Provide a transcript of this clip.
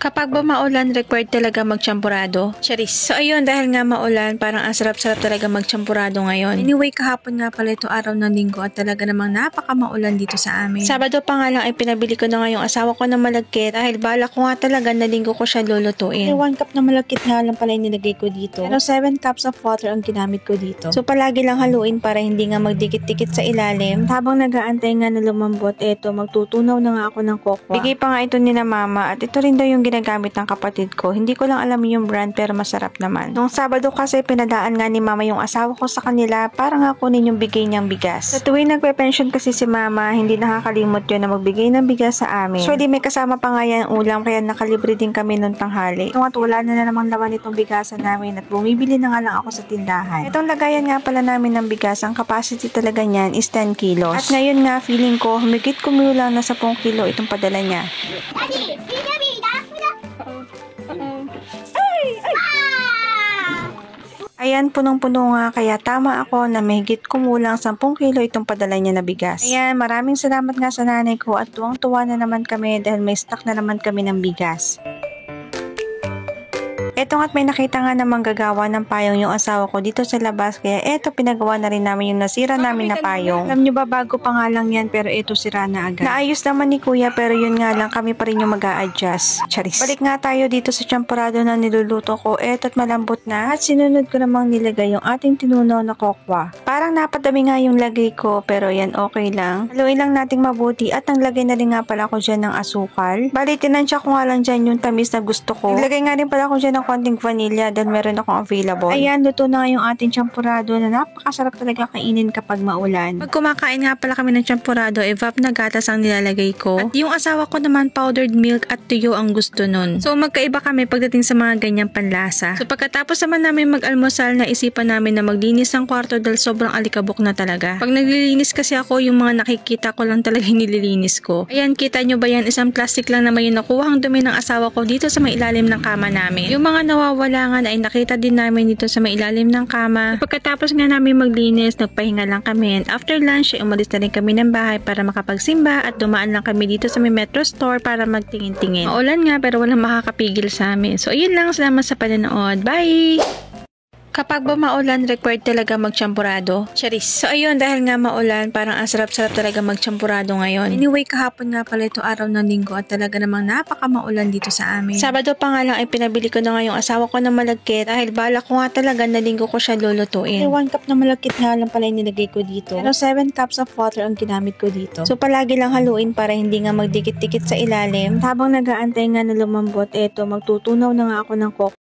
Kapag ba maulan, required talaga magtsampurado? Charis. So ayun, dahil nga maulan, parang ang sarap-sarap talaga magtsampurado ngayon. Anyway, kahapon nga pala ito araw ng linggo at talaga namang napaka-maulan dito sa amin. Sabado pa nga lang ay pinabili ko na nga yung asawa ko ng malagkit dahil bala ko nga talaga na linggo ko siya lulutuin. 1 cup na malagkit nga lang pala yung nilagay ko dito. Pero 7 cups of water ang ginamit ko dito. So palagi lang haluin para hindi nga magdikit-dikit sa ilalim. Habang nag-aantay nga na lumambot, eto magtutunaw na nga ako ng kokwa. Bigay pa nga ito ni na mama at ito rin daw yung ginagamit ng kapatid ko. Hindi ko lang alam yung brand pero masarap naman. Nung Sabado kasi pinadaan nga ni mama yung asawa ko sa kanila para nga kunin yung bigay niyang bigas. Sa tuwing nagpe-pension kasi si mama, hindi nakakalimot yun na magbigay ng bigas sa amin. Actually may kasama pa nga yan ulam kaya nakalibre din kami nung tanghali. Ito at wala na namang laman itong bigasan namin at bumibili na nga lang ako sa tindahan. Itong lagayan nga pala namin ng bigas, ang capacity talaga niyan is 10 kilos. At ngayon nga feeling ko humigit kumulang na 10 kilo itong padala niya. Ayan, punong-puno nga kaya tama ako na mahigit kumulang 10 kilo itong padala niya na bigas. Ayan, maraming salamat nga sa nanay ko at tuwang-tuwa na naman kami dahil may stock na naman kami ng bigas. Eto nga't may nakita nga namang gagawa ng payong yung asawa ko dito sa labas kaya eto pinagawa na rin namin yung nasira namin na payong. Alam nyo ba bago pa nga lang yan pero eto sira na agad. Naayos naman ni kuya pero yun nga lang kami pa rin yung mag-a-adjust. Charis. Balik nga tayo dito sa champurado na niluluto ko. Eto't malambot na at sinunod ko namang nilagay yung ating tinunaw na kokwa. Parang napadami nga yung lagay ko pero yan okay lang. Haluin lang nating mabuti at naglagay na rin nga pala ako dyan ng asukal. Bali tinansya ko nga lang dyan yung tamis na gusto ko. Naglagay nga rin pala ako dyan ng konting vanilla dahil meron akong available. Ayan, luto na nga yung ating champurado na napakasarap talaga kainin kapag maulan. Pag kumakain nga pala kami ng champurado, evap na gatas ang nilalagay ko. At yung asawa ko naman powdered milk at tuyo ang gusto nun. So magkaiba kami pagdating sa mga ganyang panlasa. So pagkatapos naman namin mag-almusal, naisipan namin na maglinis ng kwarto dahil sobrang alikabok na talaga. Pag naglilinis kasi ako, yung mga nakikita ko lang talaga nililinis ko. Ayan, kita nyo ba yan? Isang plastic lang naman yung nakuhang dumi ng asawa ko dito sa may ilalim ng kama namin. Yung mga nawawala nga ay nakita din namin dito sa may ilalim ng kama. Pagkatapos nga namin maglinis, nagpahinga lang kami and after lunch ay umalis na rin kami ng bahay para makapagsimba at dumaan lang kami dito sa may Metro Store para magtingin-tingin. Maulan nga pero walang makakapigil sa amin. So ayun lang, salamat sa panonood. Bye! Kapag ba maulan, required talaga magtsampurado? Charis. So ayun, dahil nga maulan, parang ang sarap-sarap talaga magtsampurado ngayon. Anyway, kahapon nga pala ito araw ng linggo at talaga namang napaka-maulan dito sa amin. Sabado pa nga lang ay pinabili ko na nga yung asawa ko ng malagkit dahil bala ko nga talaga na linggo ko siya lulutuin. 1 cup na malagkit nga lang pala yung nilagay ko dito. Pero 7 cups of water ang ginamit ko dito. So palagi lang haluin para hindi nga magdikit-dikit sa ilalim. Habang nag-aantay nga na lumambot, eto magtutunaw na nga ako ng kokwa.